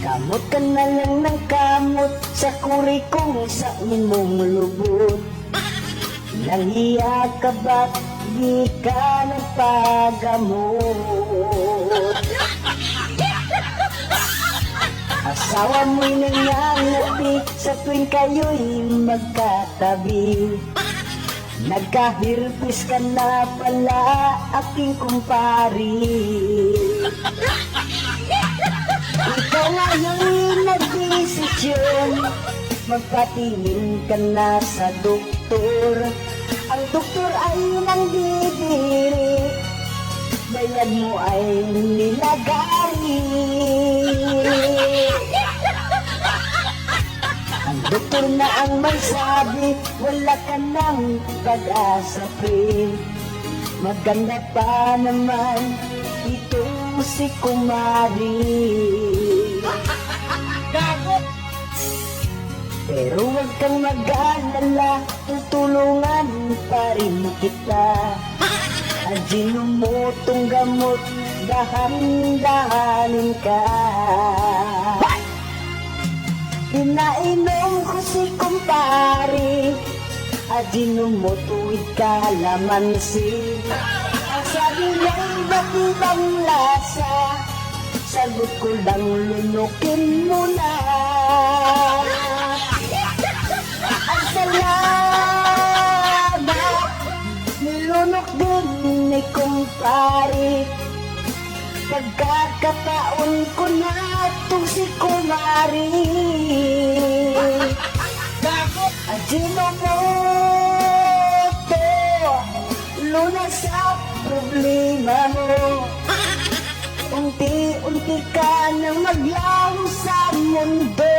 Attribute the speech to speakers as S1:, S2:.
S1: Kamot ka na lang ng kamot sa kurikong sa imong lubot. Nahiya ka ba't di ka nagpagamot? Asawa mo'y nangangati sa tuwing kayo'y magkatabi. Nagkahirpis ka na pala, aking kumpari. Ikaw ngayon nagdesisyon, magpatingin ka na sa doktor. Ang doktor ay nangdidiri, bayad mo ay nilagari. Ang doktor na ang may sabi, wala ka nang pag-asa, pre. Maganda pa naman itong si Kumari. Pero huwag kang mag-alala, tutulungan pa rin kita. Ajinumotong gamot, dahan-dahanin ka. Pinainom ko si kumpari, ajinomoto'y kalamansi. Ang sabi niya'y ba't ibang lasa, sagot ko lang lunukin mo na. Ang salamat, nilunok din ni kumpari. Pagkakataon ko na itong si Kumari. Ajinomoto, lunas sa problema mo. Unti-unti ka na maglaho sa mundo.